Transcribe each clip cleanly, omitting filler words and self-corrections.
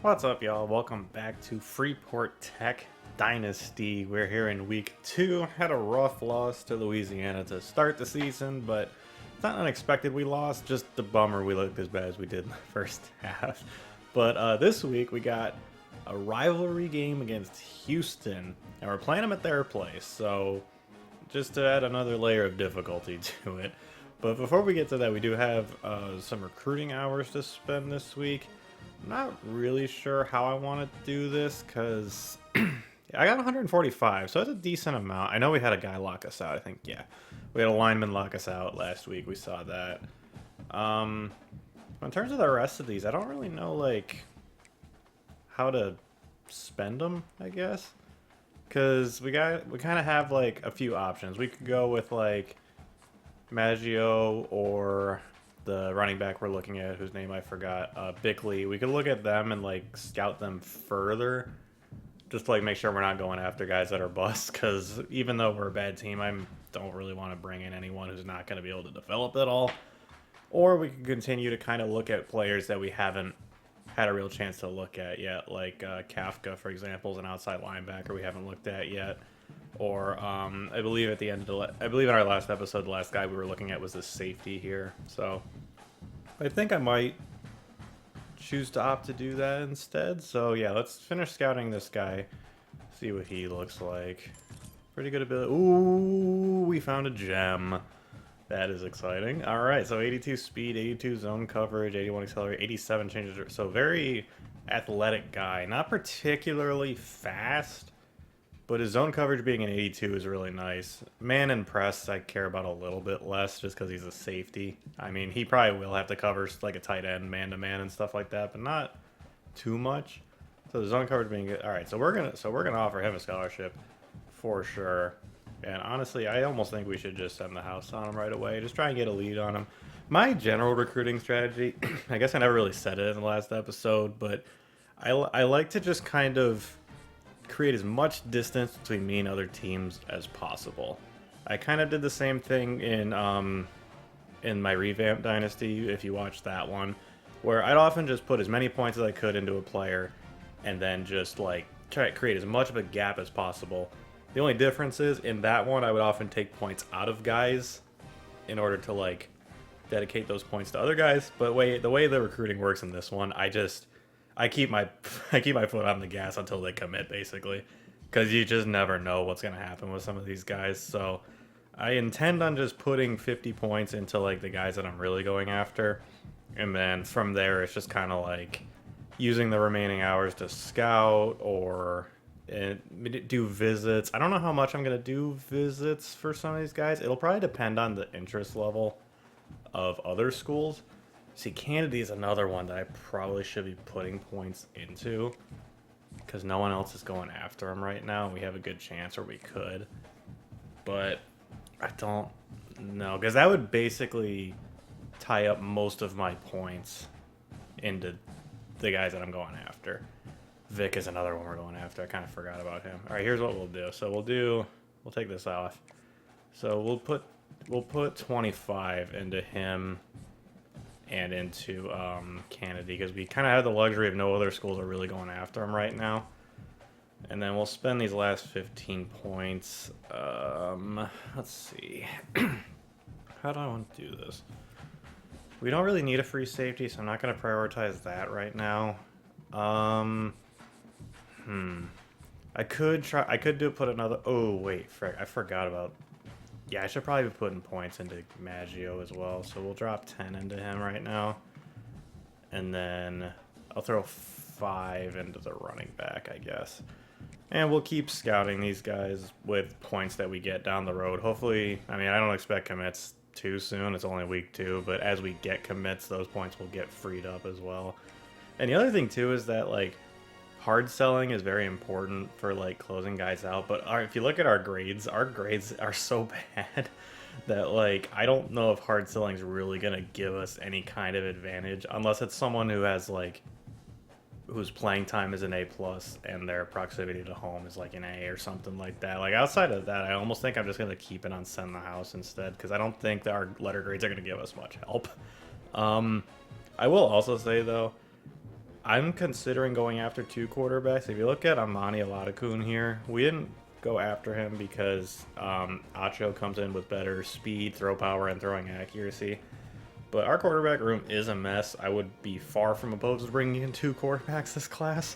What's up, y'all? Welcome back to Freeport Tech Dynasty. We're here in week 2. Had a rough loss to Louisiana to start the season, but it's not unexpected we lost. Just the bummer we looked as bad as we did in the first half. But this week we got a rivalry game against Houston, and we're playing them at their place. So just to add another layer of difficulty to it. But before we get to that, we do have some recruiting hours to spend this week. I'm not really sure how I want to do this because I got 145, so that's a decent amount. I know we had a guy lock us out. I think, yeah, we had a lineman lock us out last week. We saw that. In terms of the rest of these, I don't really know like how to spend them, I guess, because we kind of have like a few options. We could go with like Maggio or the running back we're looking at, whose name I forgot, Bickley. We could look at them and like scout them further, just to like make sure we're not going after guys that are busts. Because even though we're a bad team, I don't really want to bring in anyone who's not going to be able to develop at all. Or we can continue to kind of look at players that we haven't had a real chance to look at yet, like Kafka, for example, is an outside linebacker we haven't looked at yet. Or I believe at the end of I believe in our last episode, the last guy we were looking at was the safety here. So I think I might choose to opt to do that instead. So yeah, let's finish scouting this guy, see what he looks like. Pretty good ability. Ooh, we found a gem. That is exciting. All right, so 82 speed, 82 zone coverage, 81 accelerate, 87 changes. So very athletic guy, not particularly fast. But his zone coverage being an 82 is really nice. Man and press I care about a little bit less just because he's a safety. I mean, he probably will have to cover like a tight end, man-to-man and stuff like that, but not too much. So the zone coverage being good. All right, so we're gonna offer him a scholarship for sure. And honestly, I almost think we should just send the house on him right away. Just try and get a lead on him. My general recruiting strategy, I guess I never really said it in the last episode, but I like to just kind of create as much distance between me and other teams as possible. I kind of did the same thing in my revamped Dynasty, if you watch that one, where I'd often just put as many points as I could into a player and then just like try to create as much of a gap as possible. The only difference is in that one I would often take points out of guys in order to like dedicate those points to other guys, but the way the recruiting works in this one, I keep my foot on the gas until they commit, basically, because you just never know what's gonna happen with some of these guys. So I intend on just putting 50 points into like the guys that I'm really going after, and then from there it's just kind of like using the remaining hours to scout or do visits. I don't know how much I'm gonna do visits for some of these guys. It'll probably depend on the interest level of other schools. See, Kennedy is another one that I probably should be putting points into because no one else is going after him right now. We have a good chance, or we could. But I don't know, because that would basically tie up most of my points into the guys that I'm going after. Vic is another one we're going after. I kind of forgot about him. All right, here's what we'll do. So we'll take this off. So we'll put 25 into him and into Kennedy, because we kind of have the luxury of no other schools are really going after him right now. And then we'll spend these last 15 points. Let's see. How do I want to do this? We don't really need a free safety, so I'm not going to prioritize that right now. I could put another. Oh wait, frick! I forgot about. Yeah, I should probably be putting points into Maggio as well. So we'll drop 10 into him right now. And then I'll throw 5 into the running back, I guess. And we'll keep scouting these guys with points that we get down the road. Hopefully, I mean, I don't expect commits too soon. It's only week 2. But as we get commits, those points will get freed up as well. And the other thing, too, is that, like, hard selling is very important for like closing guys out, but if you look at our grades are so bad that like I don't know if hard selling is really gonna give us any kind of advantage unless it's someone who has like whose playing time is an A plus and their proximity to home is like an A or something like that. Like outside of that, I almost think I'm just gonna keep it on send the house instead, because I don't think that our letter grades are gonna give us much help. I will also say though, I'm considering going after 2 quarterbacks. If you look at Amani Aladakun here, we didn't go after him because Acho comes in with better speed, throw power, and throwing accuracy. But our quarterback room is a mess. I would be far from opposed to bringing in 2 quarterbacks this class.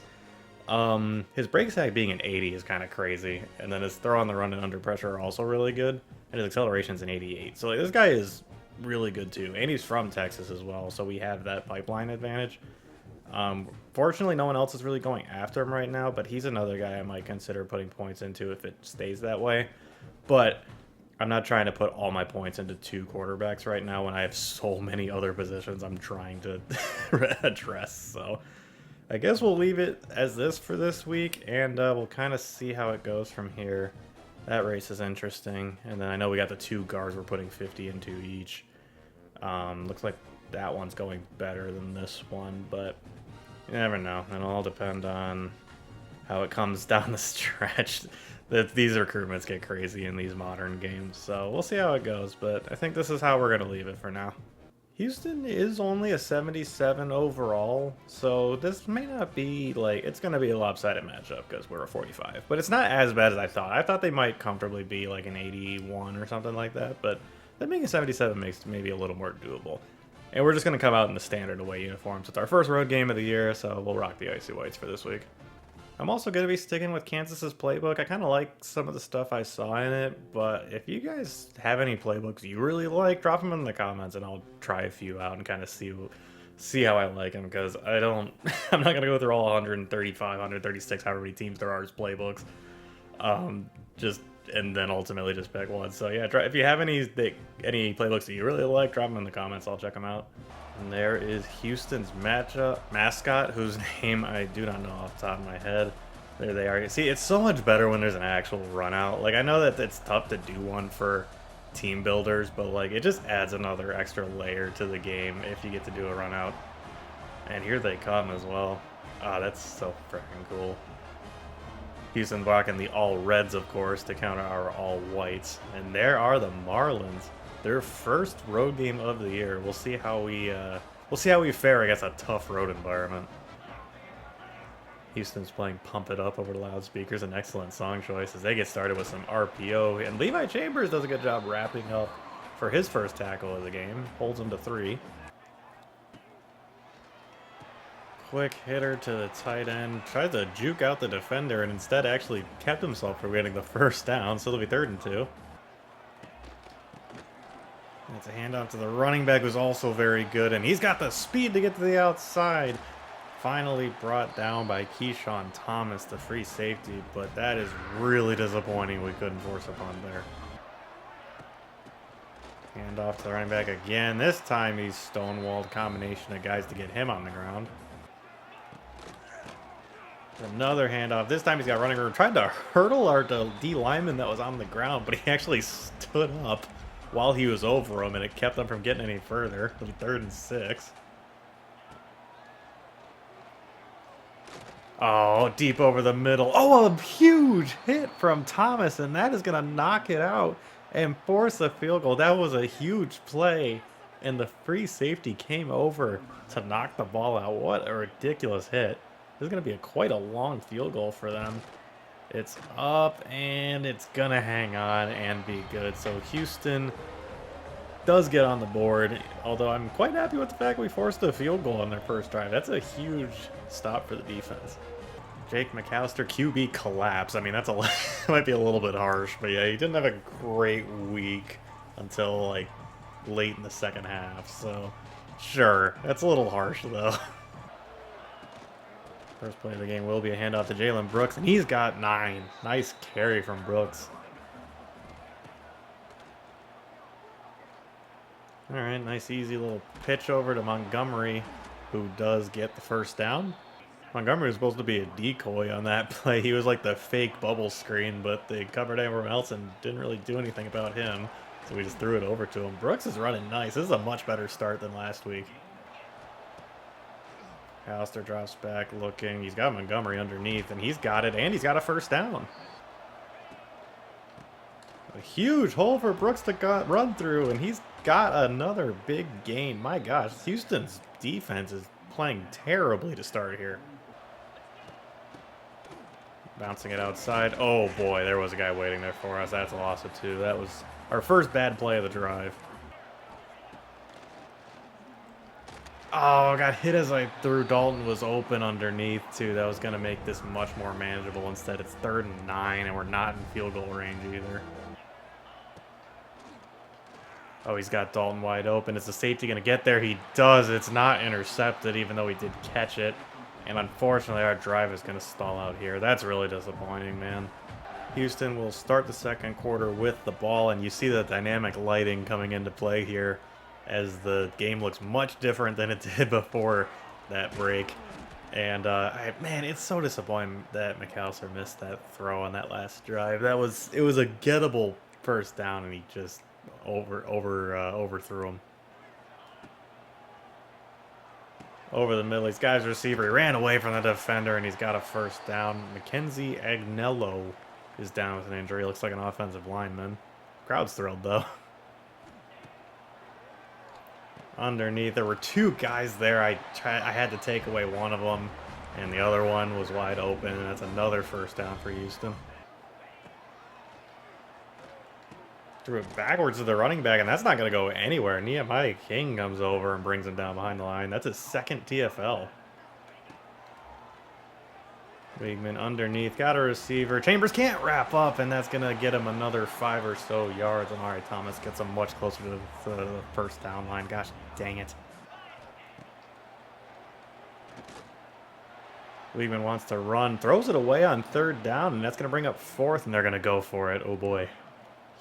His break sack being an 80 is kind of crazy, and then his throw on the run and under pressure are also really good, and his acceleration's an 88. So like, this guy is really good too, and he's from Texas as well, so we have that pipeline advantage. Fortunately, no one else is really going after him right now, but he's another guy I might consider putting points into if it stays that way. But I'm not trying to put all my points into 2 quarterbacks right now when I have so many other positions I'm trying to address. So I guess we'll leave it as this for this week, and we'll kind of see how it goes from here. That race is interesting, and then I know we got the 2 guards we're putting 50 into each. Looks like that one's going better than this one, but you never know. It'll all depend on how it comes down the stretch. These recruitments get crazy in these modern games, so we'll see how it goes, but I think this is how we're going to leave it for now. Houston is only a 77 overall, so this may not be, like, it's going to be a lopsided matchup because we're a 45, but it's not as bad as I thought. I thought they might comfortably be like an 81 or something like that, but that being a 77 makes maybe a little more doable. And we're just going to come out in the standard away uniforms. It's our first road game of the year, so we'll rock the icy whites for this week. I'm also going to be sticking with Kansas's playbook. I kind of like some of the stuff I saw in it, but if you guys have any playbooks you really like, drop them in the comments and I'll try a few out and kind of see how I like them, because I'm not going to go through all 135, 136, however many teams there are as playbooks. And then ultimately just pick one. So yeah, if you have any playbooks that you really like, drop them in the comments. I'll check them out. And there is Houston's mascot, whose name I do not know off the top of my head. There they are. See, it's so much better when there's an actual run out. Like, I know that it's tough to do one for team builders, but like, it just adds another extra layer to the game if you get to do a run out. And here they come as well. Ah, that's so freaking cool. Houston blocking the all reds, of course, to counter our all whites. And there are the Marlins. Their first road game of the year. We'll see how we fare against a tough road environment. Houston's playing Pump It Up over the loudspeakers, an excellent song choice as they get started with some RPO. And Levi Chambers does a good job wrapping up for his first tackle of the game. Holds him to 3. Quick hitter to the tight end. Tries to juke out the defender and instead actually kept himself from getting the first down. So it'll be 3rd and 2. It's a handoff to the running back, who's also very good, and he's got the speed to get to the outside. Finally brought down by Keyshawn Thomas, the free safety, but that is really disappointing we couldn't force a punt there. Handoff to the running back again. This time he's stonewalled, combination of guys to get him on the ground. Another handoff. This time he's got running room. Tried to hurdle our D lineman that was on the ground, but he actually stood up while he was over him, and it kept them from getting any further. It'll be 3rd and 6. Oh, deep over the middle. Oh, a huge hit from Thomas, and that is going to knock it out and force a field goal. That was a huge play, and the free safety came over to knock the ball out. What a ridiculous hit. This is going to be quite a long field goal for them. It's up, and it's going to hang on and be good. So Houston does get on the board, although I'm quite happy with the fact we forced a field goal on their first drive. That's a huge stop for the defense. Jake McAllister, QB collapse. I mean, that's might be a little bit harsh, but yeah, he didn't have a great week until like late in the second half. So sure, that's a little harsh though. First play of the game will be a handoff to Jalen Brooks, and he's got 9. Nice carry from Brooks. All right, nice easy little pitch over to Montgomery, who does get the first down. Montgomery was supposed to be a decoy on that play. He was like the fake bubble screen, but they covered everyone else and didn't really do anything about him. So we just threw it over to him. Brooks is running nice. This is a much better start than last week. Alistair drops back looking. He's got Montgomery underneath, and he's got it, and he's got a first down. A huge hole for Brooks to run through, and he's got another big gain. My gosh, Houston's defense is playing terribly to start here. Bouncing it outside. Oh boy, there was a guy waiting there for us. That's a loss of 2. That was our first bad play of the drive. Oh, I got hit as I threw. Dalton was open underneath, too. That was going to make this much more manageable. Instead, it's 3rd and 9, and we're not in field goal range either. Oh, he's got Dalton wide open. Is the safety going to get there? He does. It's not intercepted, even though he did catch it. And unfortunately, our drive is going to stall out here. That's really disappointing, man. Houston will start the second quarter with the ball, and you see the dynamic lighting coming into play here as the game looks much different than it did before that break. And, man, it's so disappointing that McAllister missed that throw on that last drive. It was a gettable first down, and he just overthrew him. Over the middle, he's got his receiver. He ran away from the defender, and he's got a first down. Mackenzie Agnello is down with an injury. Looks like an offensive lineman. Crowd's thrilled, though. Underneath, there were 2 guys there. I had to take away one of them, and the other one was wide open, and that's another first down for Houston. Threw it backwards to the running back, and that's not going to go anywhere. Nehemiah King comes over and brings him down behind the line. That's his 2nd TFL. Weigman underneath, got a receiver. Chambers can't wrap up, and that's going to get him another 5 or so yards. And Amari Thomas gets him much closer to the first down line. Gosh dang it. Weigman wants to run, throws it away on 3rd down, and that's going to bring up 4th, and they're going to go for it. Oh boy.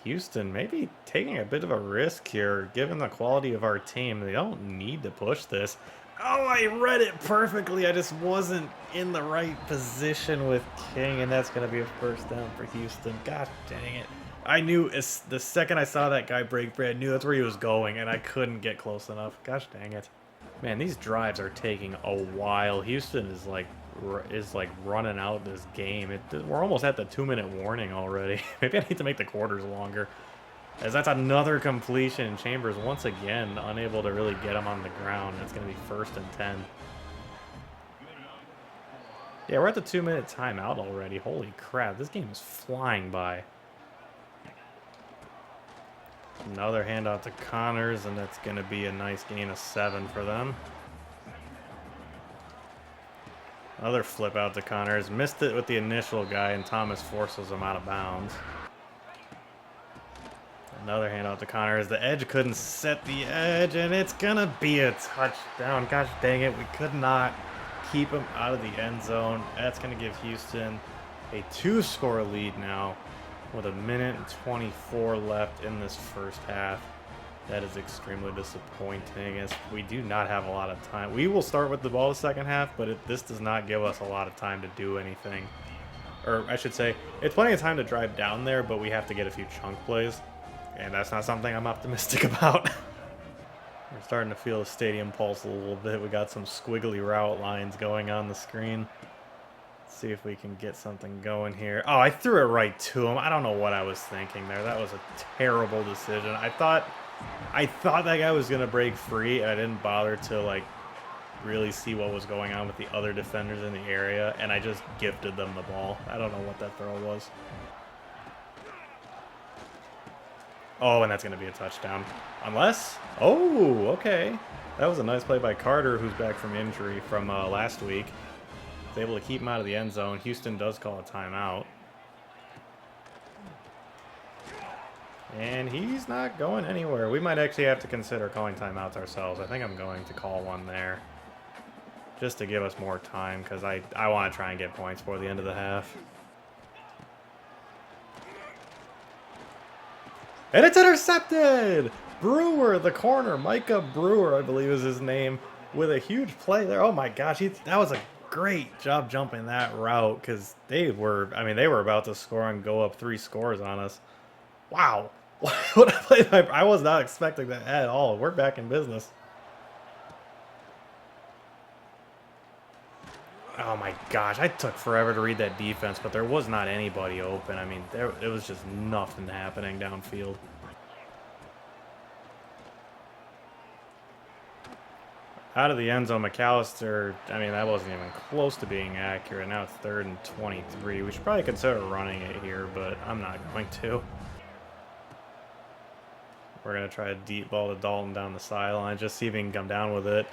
Houston maybe taking a bit of a risk here, given the quality of our team. They don't need to push this. Oh, I read it perfectly. I just wasn't in the right position with King, and that's going to be a first down for Houston. Gosh dang it. I knew the second I saw that guy break free, I knew that's where he was going, and I couldn't get close enough. Gosh dang it. Man, these drives are taking a while. Houston is like running out this game. We're almost at the 2-minute warning already. Maybe I need to make the quarters longer. As that's another completion. Chambers once again unable to really get him on the ground. It's going to be 1st and 10. Yeah, we're at the 2-minute timeout already. Holy crap, this game is flying by. Another handoff to Connors, and that's going to be a nice gain of 7 for them. Another flip out to Connors. Missed it with the initial guy, and Thomas forces him out of bounds. Another handoff to Connors. The edge couldn't set the edge, and it's going to be a touchdown. Gosh dang it, we could not keep him out of the end zone. That's going to give Houston a 2-score lead now with 1:24 left in this first half. That is extremely disappointing, as we do not have a lot of time. We will start with the ball the second half, but this does not give us a lot of time to do anything. Or I should say, it's plenty of time to drive down there, but we have to get a few chunk plays, and that's not something I'm optimistic about. We're starting to feel the stadium pulse a little bit. We got some squiggly route lines going on the screen. Let's see if we can get something going here. Oh, I threw it right to him. I don't know what I was thinking there. That was a terrible decision. I thought that guy was going to break free, and I didn't bother to, like, really see what was going on with the other defenders in the area, and I just gifted them the ball. I don't know what that throw was. Oh, and that's going to be a touchdown. Unless... Oh, okay. That was a nice play by Carter, who's back from injury from last week. Was able to keep him out of the end zone. Houston does call a timeout. And he's not going anywhere. We might actually have to consider calling timeouts ourselves. I think I'm going to call one there, just to give us more time, because I want to try and get points for the end of the half. And it's intercepted! Brewer, the corner, Micah Brewer, I believe is his name, with a huge play there. Oh my gosh, that was a great job jumping that route, because they were about to score and go up 3 scores on us. Wow. What a play. I was not expecting that at all. We're back in business. Oh my gosh, I took forever to read that defense, but there was not anybody open. I mean, it was just nothing happening downfield. Out of the end zone, McAllister, I mean, that wasn't even close to being accurate. Now it's 3rd and 23. We should probably consider running it here, but I'm not going to. We're going to try a deep ball to Dalton down the sideline, just see if he can come down with it.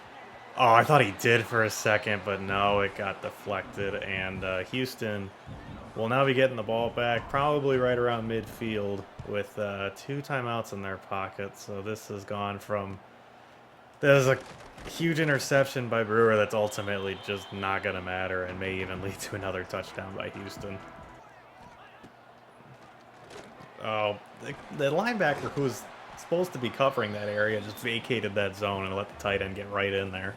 Oh, I thought he did for a second, but no, it got deflected. And Houston will now be getting the ball back, probably right around midfield with 2 timeouts in their pocket. So this has gone from... There's a huge interception by Brewer that's ultimately just not going to matter and may even lead to another touchdown by Houston. Oh, the linebacker who was supposed to be covering that area just vacated that zone and let the tight end get right in there.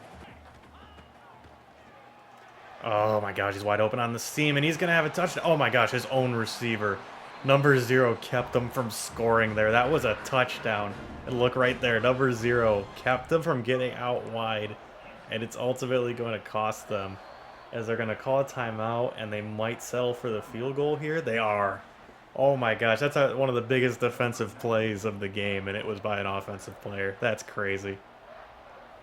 Oh my gosh, he's wide open on the seam and he's going to have a touchdown. Oh my gosh, his own receiver. Number 0 kept him from scoring there. That was a touchdown. And look right there, number 0 kept them from getting out wide. And it's ultimately going to cost them, as they're going to call a timeout and they might settle for the field goal here. They are. Oh my gosh, that's one of the biggest defensive plays of the game, and it was by an offensive player. That's crazy.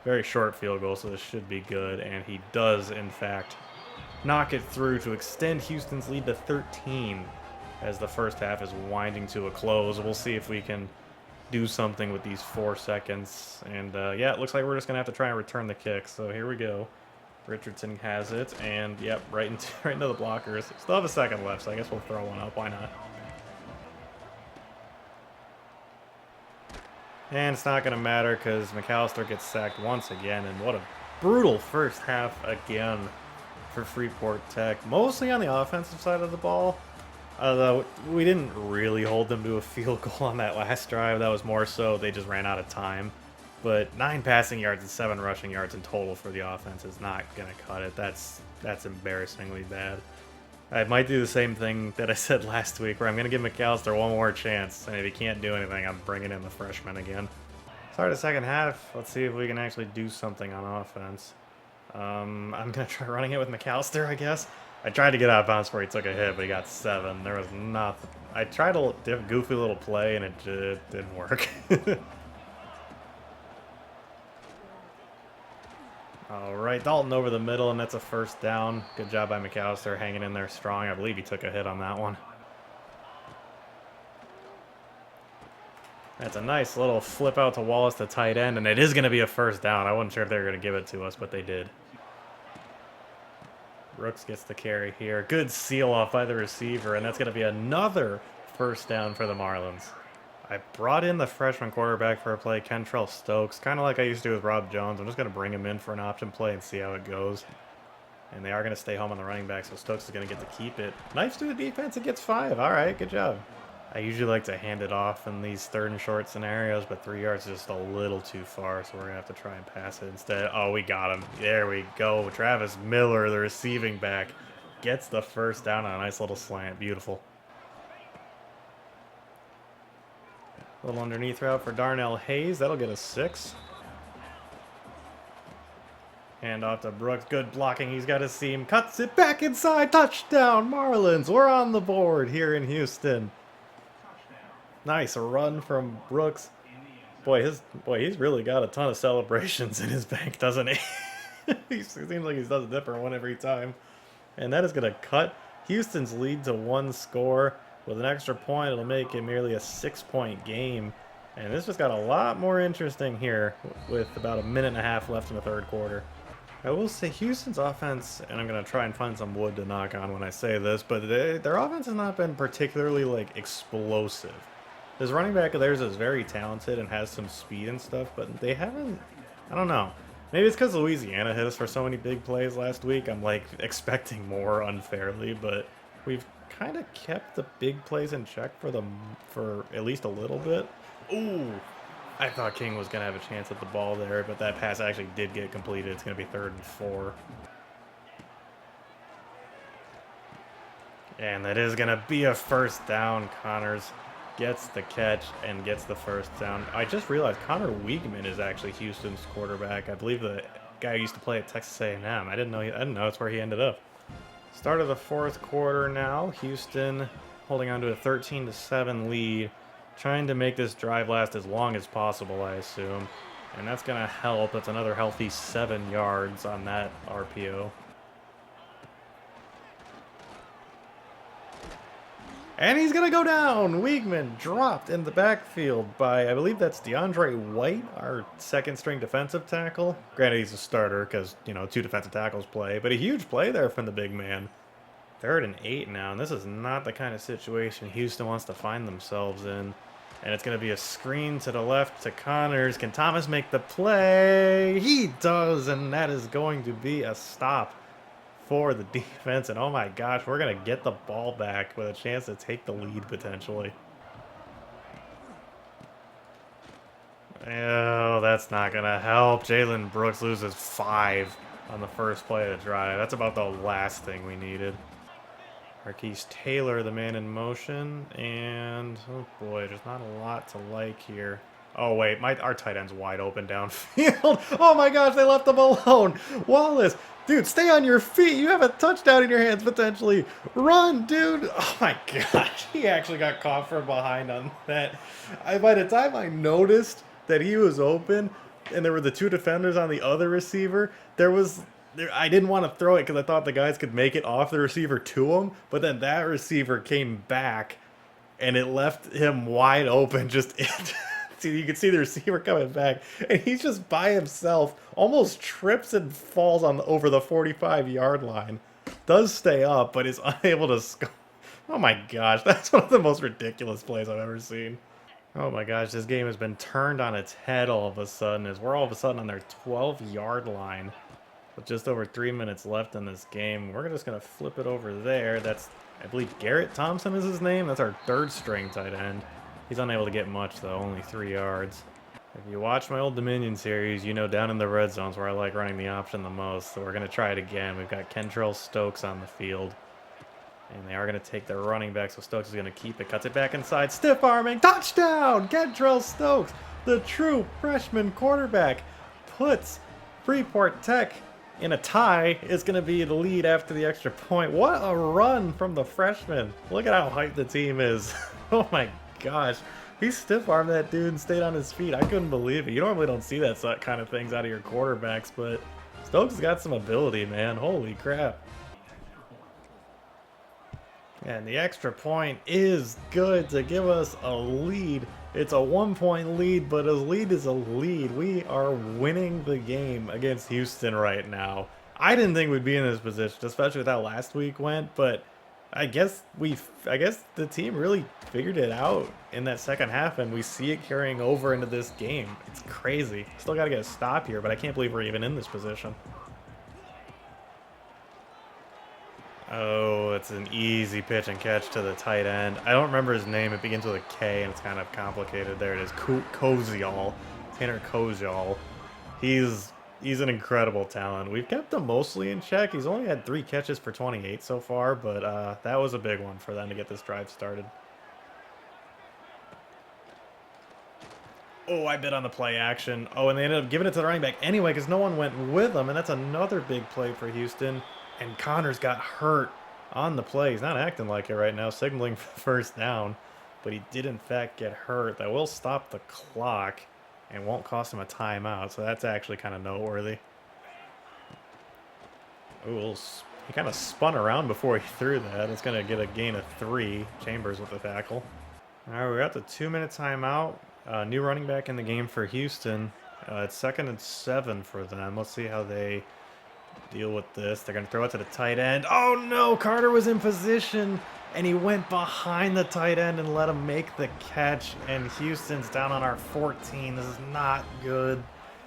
Very short field goal, so this should be good. And he does, in fact, knock it through to extend Houston's lead to 13 as the first half is winding to a close. We'll see if we can do something with these 4 seconds. And yeah, it looks like we're just going to have to try and return the kick. So here we go. Richardson has it, and yep, right into the blockers. Still have a second left, so I guess we'll throw one up. Why not? And it's not going to matter because McAllister gets sacked once again. And what a brutal first half again for Freeport Tech. Mostly on the offensive side of the ball. Although we didn't really hold them to a field goal on that last drive. That was more so they just ran out of time. But 9 passing yards and 7 rushing yards in total for the offense is not going to cut it. That's embarrassingly bad. I might do the same thing that I said last week, where I'm going to give McAllister one more chance. And if he can't do anything, I'm bringing in the freshman again. Start the second half. Let's see if we can actually do something on offense. I'm going to try running it with McAllister, I guess. I tried to get out of bounds before he took a hit, but he got 7. There was nothing. I tried a goofy little play, and it just didn't work. All right, Dalton over the middle, and that's a first down. Good job by McAllister hanging in there strong. I believe he took a hit on that one. That's a nice little flip out to Wallace, the tight end, and it is going to be a first down. I wasn't sure if they were going to give it to us, but they did. Brooks gets the carry here. Good seal off by the receiver, and that's going to be another first down for the Marlins. I brought in the freshman quarterback for a play, Kentrell Stokes, kind of like I used to do with Rob Jones. I'm just going to bring him in for an option play and see how it goes. And they are going to stay home on the running back, so Stokes is going to get to keep it. Knives to the defense, it gets 5. All right, good job. I usually like to hand it off in these 3rd and short scenarios, but 3 yards is just a little too far, so we're going to have to try and pass it instead. Oh, we got him. There we go. Travis Miller, the receiving back, gets the first down on a nice little slant. Beautiful. A little underneath route for Darnell Hayes. That'll get us 6. Hand off to Brooks. Good blocking. He's got a seam. Cuts it back inside. Touchdown, Marlins. We're on the board here in Houston. Nice run from Brooks. Boy, he's really got a ton of celebrations in his bank, doesn't he? He seems like he does a different one every time. And that is going to cut Houston's lead to 1 score. With an extra point, it'll make it merely a 6-point game. And this just got a lot more interesting here with about a minute and a half left in the 3rd quarter. I will say Houston's offense, and I'm going to try and find some wood to knock on when I say this, but their offense has not been particularly, explosive. This running back of theirs is very talented and has some speed and stuff, but they haven't, I don't know. Maybe it's because Louisiana hit us for so many big plays last week. I'm, expecting more unfairly, but we've kind of kept the big plays in check for at least a little bit. Ooh, I thought King was going to have a chance at the ball there, but that pass actually did get completed. It's going to be 3rd and 4. And that is going to be a first down. Connors gets the catch and gets the first down. I just realized Connor Wiegman is actually Houston's quarterback. I believe the guy who used to play at Texas A&M. I didn't know that's where he ended up. Start of the 4th quarter now. Houston holding on to a 13-7 lead, trying to make this drive last as long as possible, I assume. And that's going to help. That's another healthy 7 yards on that RPO. And he's going to go down. Weigman dropped in the backfield by, I believe that's DeAndre White, our second string defensive tackle. Granted, he's a starter because, you know, 2 defensive tackles play. But a huge play there from the big man. 3rd and 8 now. And this is not the kind of situation Houston wants to find themselves in. And it's going to be a screen to the left to Connors. Can Thomas make the play? He does, and that is going to be a stop for the defense. And oh my gosh, we're going to get the ball back with a chance to take the lead potentially. Oh, that's not going to help. Jalen Brooks loses 5 on the first play of the drive. That's about the last thing we needed. Marquise Taylor, the man in motion, and oh boy, there's not a lot to like here. Oh wait, our tight end's wide open downfield. Oh my gosh, they left him alone. Wallace, dude, stay on your feet. You have a touchdown in your hands potentially. Run, dude. Oh my gosh, he actually got caught from behind on that. By the time I noticed that he was open and there were the 2 defenders on the other receiver, I didn't want to throw it because I thought the guys could make it off the receiver to him, but then that receiver came back and it left him wide open. Just you could see the receiver coming back, and he's just by himself, almost trips and falls over the 45-yard line. Does stay up, but is unable to score. Oh my gosh, that's one of the most ridiculous plays I've ever seen. Oh my gosh, this game has been turned on its head all of a sudden, as we're all of a sudden on their 12-yard line. With just over 3 minutes left in this game, we're just going to flip it over there. That's, I believe, Garrett Thompson is his name. That's our 3rd string tight end. He's unable to get much, though, only 3 yards. If you watch my old Dominion series, you know down in the red zones where I like running the option the most. So we're going to try it again. We've got Kentrell Stokes on the field. And they are going to take their running back, so Stokes is going to keep it. Cuts it back inside. Stiff arming. Touchdown! Kentrell Stokes, the true freshman quarterback, puts Freeport Tech in a tie. Is going to be the lead after the extra point. What a run from the freshman. Look at how hyped the team is. Oh my gosh. He stiff-armed that dude and stayed on his feet. I couldn't believe it. You normally don't see that kind of things out of your quarterbacks, but Stokes has got some ability, man. Holy crap. And the extra point is good to give us a lead. It's a 1-point lead, but a lead is a lead. We are winning the game against Houston right now. I didn't think we'd be in this position, especially with how last week went, but I guess the team really figured it out in that second half, and we see it carrying over into this game. It's crazy. Still got to get a stop here, but I can't believe we're even in this position. Oh, it's an easy pitch and catch to the tight end. I don't remember his name. It begins with a K, and it's kind of complicated. There it is. Kozial. Tanner Kozial. He's an incredible talent. We've kept him mostly in check. He's only had 3 catches for 28 so far, but that was a big one for them to get this drive started. Oh, I bet on the play action. Oh, and they ended up giving it to the running back anyway because no one went with them, and that's another big play for Houston. And Connors got hurt on the play. He's not acting like it right now, signaling for first down, but he did in fact get hurt. That will stop the clock and won't cost him a timeout, so that's actually kind of noteworthy. Ooh, he kind of spun around before he threw that. It's going to get a gain of 3. Chambers with the tackle. All right, we're at the 2-minute timeout. New running back in the game for Houston. It's 2nd and 7 for them. Let's see how they deal with this. They're going to throw it to the tight end. Oh no, Carter was in position and he went behind the tight end and let him make the catch, and Houston's down on our 14. This is not good.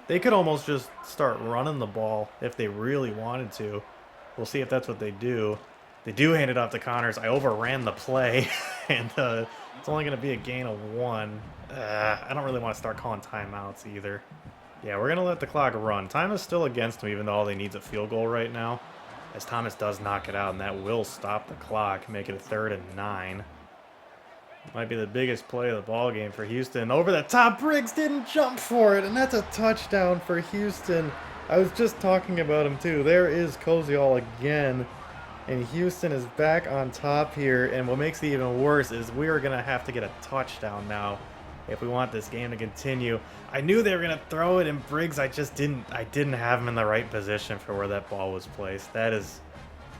They could almost just start running the ball if they really wanted to. We'll see if that's what they do. They do hand it off to Connors. I overran the play and it's only going to be a gain of 1. I don't really want to start calling timeouts either. Yeah, we're going to let the clock run. Time is still against them, even though all they need is a field goal right now, as Thomas does knock it out, and that will stop the clock, make it a 3rd and 9. Might be the biggest play of the ball game for Houston. Over the top, Briggs didn't jump for it, and that's a touchdown for Houston. I was just talking about him, too. There is Kozial again, and Houston is back on top here, and what makes it even worse is we are going to have to get a touchdown now if we want this game to continue. I knew they were going to throw it, and Briggs, I didn't have him in the right position for where that ball was placed. That is,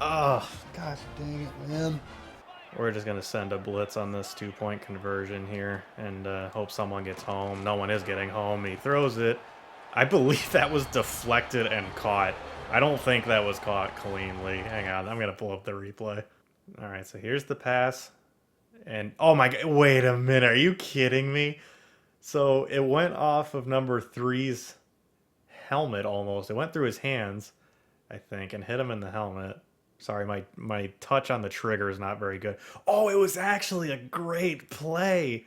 oh, gosh dang it, man. We're just going to send a blitz on this 2-point conversion here and hope someone gets home. No one is getting home. He throws it. I believe that was deflected and caught. I don't think that was caught cleanly. Hang on, I'm going to pull up the replay. All right, so here's the pass. And, oh my God, wait a minute. Are you kidding me? So it went off of number 3's helmet almost. It went through his hands, I think, and hit him in the helmet. Sorry, my touch on the trigger is not very good. Oh, it was actually a great play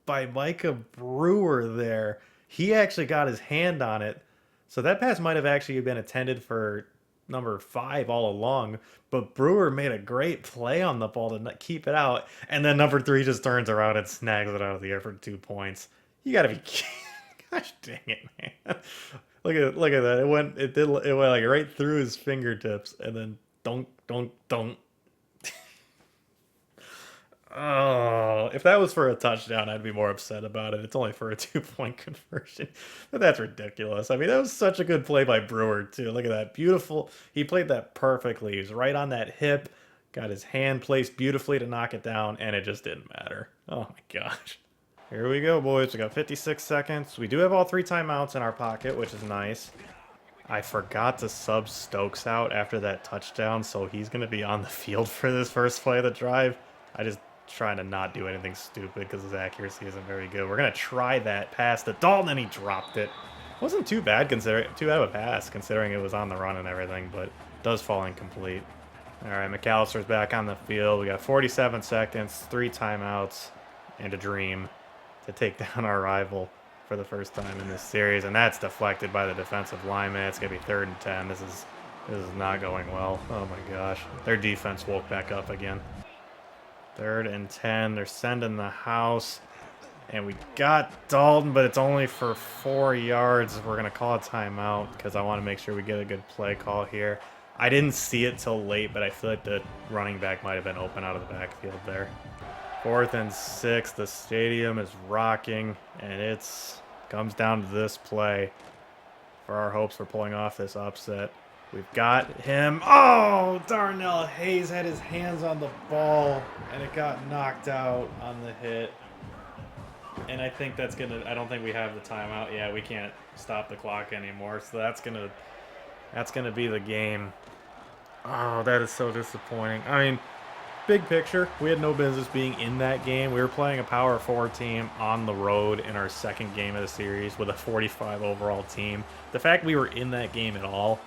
by Micah Brewer there. He actually got his hand on it. So that pass might have actually been intended for number 5 all along, but Brewer made a great play on the ball to keep it out, and then number 3 just turns around and snags it out of the air for 2 points. You gotta be kidding. Gosh dang it, man. Look at that. It went like right through his fingertips, and then don't. Oh, if that was for a touchdown, I'd be more upset about it. It's only for a 2-point conversion. But that's ridiculous. I mean, that was such a good play by Brewer, too. Look at that. Beautiful. He played that perfectly. He was right on that hip, got his hand placed beautifully to knock it down, and it just didn't matter. Oh, my gosh. Here we go, boys. We got 56 seconds. We do have all 3 timeouts in our pocket, which is nice. I forgot to sub Stokes out after that touchdown, so he's going to be on the field for this first play of the drive. I just trying to not do anything stupid because his accuracy isn't very good. We're going to try that pass to Dalton, and he dropped it. Wasn't too bad of a pass considering it was on the run and everything, but it does fall incomplete. All right, McAllister's back on the field. We got 47 seconds, 3 timeouts, and a dream to take down our rival for the first time in this series, and that's deflected by the defensive lineman. It's going to be 3rd and 10. This is not going well. Oh my gosh. Their defense woke back up again. 3rd and 10. They're sending the house. And we got Dalton, but it's only for 4 yards. We're going to call a timeout because I want to make sure we get a good play call here. I didn't see it till late, but I feel like the running back might have been open out of the backfield there. 4th and 6. The stadium is rocking, and it's comes down to this play for our hopes for pulling off this upset. We've got him. Oh, Darnell Hayes had his hands on the ball, and it got knocked out on the hit. And I think that's going to – I don't think we have the timeout. Yeah, we can't stop the clock anymore, so that's gonna be the game. Oh, that is so disappointing. I mean, big picture, we had no business being in that game. We were playing a Power 4 team on the road in our second game of the series with a 45 overall team. The fact we were in that game at all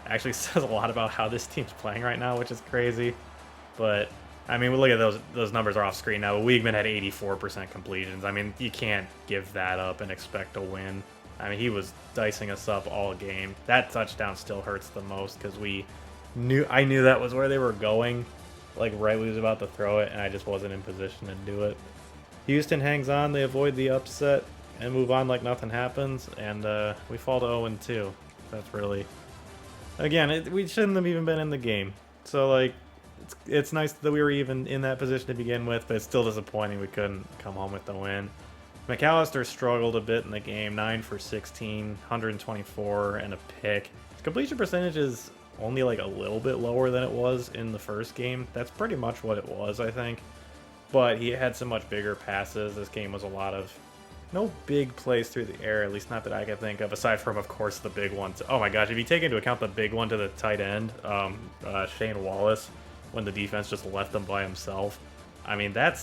actually says a lot about how this team's playing right now, which is crazy. But I mean, look at those numbers are off screen now. Weigman had 84% completions. I mean, you can't give that up and expect a win. I mean, he was dicing us up all game. That touchdown still hurts the most because I knew that was where they were going, like right when he was about to throw it, and I just wasn't in position to do it. Houston hangs on. They avoid the upset and move on like nothing happens, and we fall to 0-2. That's really... Again, we shouldn't have even been in the game. So, like, it's nice that we were even in that position to begin with, but it's still disappointing we couldn't come home with the win. McAllister struggled a bit in the game, 9 for 16, 124, and a pick. His completion percentage is only like a little bit lower than it was in the first game. That's pretty much what it was, I think. But he had some much bigger passes. This game was a lot of no big plays through the air, at least not that I can think of, aside from, of course, the big one. Oh my gosh, if you take into account the big one to the tight end, Shane Wallace, when the defense just left him by himself. I mean, that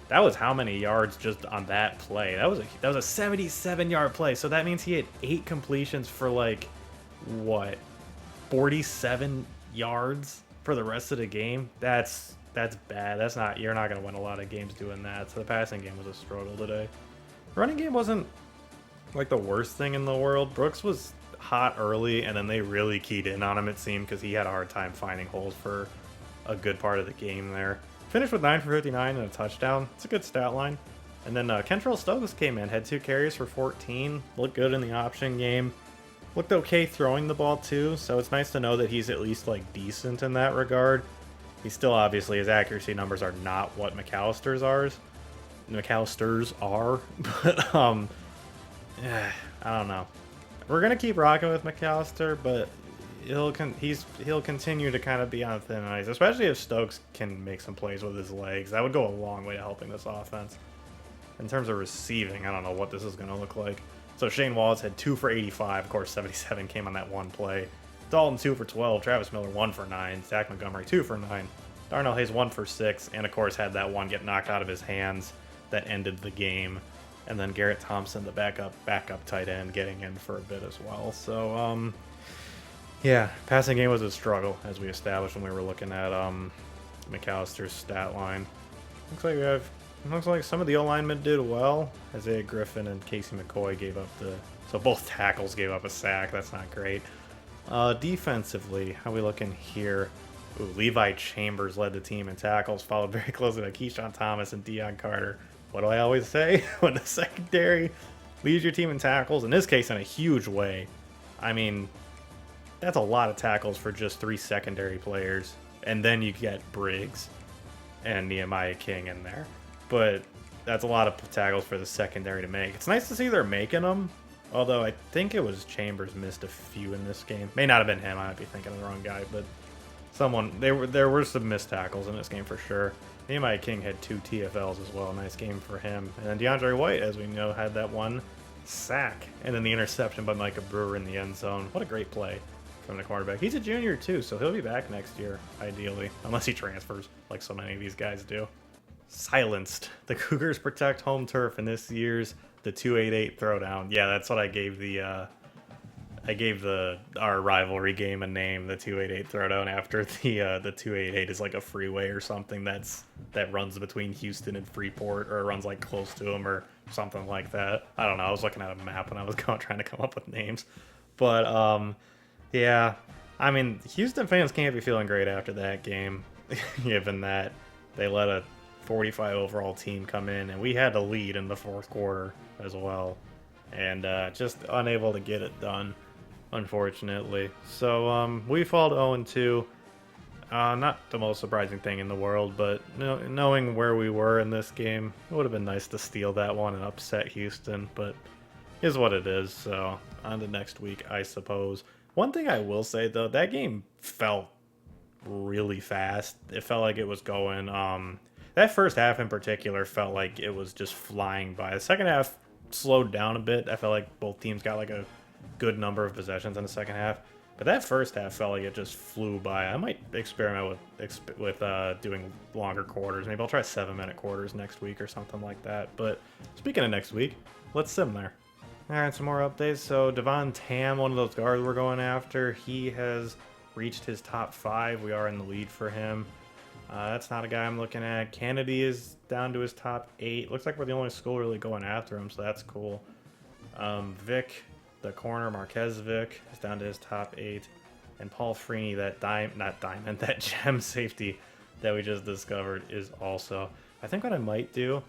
was how many yards just on that play? That was a 77-yard play. So that means he had 8 completions for like what, 47 yards for the rest of the game. That's bad. You're not going to win a lot of games doing that. So the passing game was a struggle today. Running game wasn't like the worst thing in the world. Brooks was hot early, and then they really keyed in on him, it seemed, because he had a hard time finding holes for a good part of the game there. Finished with 9 for 59 and a touchdown. It's a good stat line. And then Kentrell Stokes came in, had 2 carries for 14. Looked good in the option game. Looked okay throwing the ball too, so it's nice to know that he's at least like decent in that regard. He's still obviously, his accuracy numbers are not what McAllister's are. McAllisters are, but yeah, I don't know. We're gonna keep rocking with McAllister, but he'll continue to kind of be on thin ice, especially if Stokes can make some plays with his legs. That would go a long way to helping this offense. In terms of receiving, I don't know what this is gonna look like. So Shane Wallace had 2 for 85. Of course, 77 came on that one play. Dalton 2 for 12. Travis Miller 1 for 9. Zach Montgomery 2 for 9. Darnell Hayes 1 for 6, and of course had that one get knocked out of his hands that ended the game. And then Garrett Thompson, the backup tight end, getting in for a bit as well. So yeah, passing game was a struggle, as we established when we were looking at McAllister's stat line. Looks like some of the O-linemen did well. Isaiah Griffin and Casey McCoy gave up so both tackles gave up a sack. That's not great. Defensively, how we looking here? Ooh, Levi Chambers led the team in tackles, followed very closely by Keyshawn Thomas and Deion Carter. What do I always say? When the secondary leads your team in tackles, in this case in a huge way. I mean, that's a lot of tackles for just 3 secondary players. And then you get Briggs and Nehemiah King in there. But that's a lot of tackles for the secondary to make. It's nice to see they're making them. Although I think it was Chambers missed a few in this game. May not have been him. I might be thinking of the wrong guy. But there were some missed tackles in this game for sure. Nehemiah King had 2 TFLs as well. Nice game for him. And then DeAndre White, as we know, had that one sack. And then the interception by Micah Brewer in the end zone. What a great play from the quarterback. He's a junior too, so he'll be back next year, ideally. Unless he transfers, like so many of these guys do. Silenced. The Cougars protect home turf in this year's the 288 Throwdown. Yeah, that's what I gave our rivalry game a name, the 288 Throwdown, after the 288 is like a freeway or something that runs between Houston and Freeport, or runs like close to them or something like that. I don't know. I was looking at a map when I was trying to come up with names, but yeah. I mean, Houston fans can't be feeling great after that game, given that they let a 45 overall team come in, and we had to lead in the 4th quarter as well, and just unable to get it done, unfortunately. So we fall to 0-2. Not the most surprising thing in the world, but knowing where we were in this game, it would have been nice to steal that one and upset Houston, but is what it is. So on to next week, I suppose. One thing I will say, though, that game felt really fast. It felt like it was going... that first half in particular felt like it was just flying by. The second half slowed down a bit. I felt like both teams got like a good number of possessions in the second half. But that first half felt like it just flew by. I might experiment with doing longer quarters. Maybe I'll try 7-minute quarters next week or something like that. But speaking of next week, let's sim there. All right, some more updates. So Devon Tam, one of those guards we're going after, he has reached his top 5. We are in the lead for him. That's not a guy I'm looking at. Kennedy is down to his top 8. Looks like we're the only school really going after him, so that's cool. Vic, the corner, Marquez Vic, is down to his top 8. And Paul Freeney, that gem safety that we just discovered, is also. I think what I might do,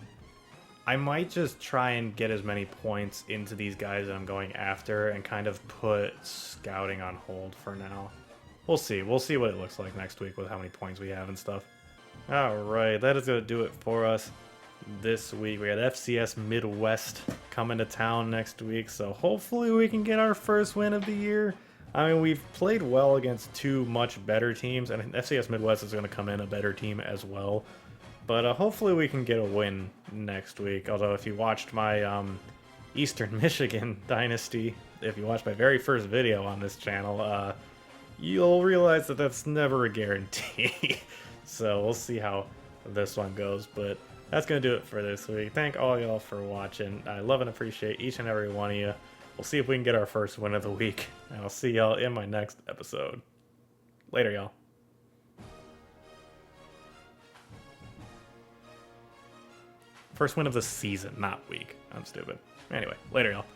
I might just try and get as many points into these guys that I'm going after and kind of put scouting on hold for now. We'll see. We'll see what it looks like next week with how many points we have and stuff. Alright, that is going to do it for us this week. We got FCS Midwest coming to town next week, so hopefully we can get our first win of the year. I mean, we've played well against 2 much better teams, and FCS Midwest is going to come in a better team as well. But hopefully we can get a win next week. Although if you watched my Eastern Michigan Dynasty, if you watched my very first video on this channel, you'll realize that that's never a guarantee. So we'll see how this one goes. But that's going to do it for this week. Thank all y'all for watching. I love and appreciate each and every one of you. We'll see if we can get our first win of the week. And I'll see y'all in my next episode. Later, y'all. First win of the season, not week. I'm stupid. Anyway, later, y'all.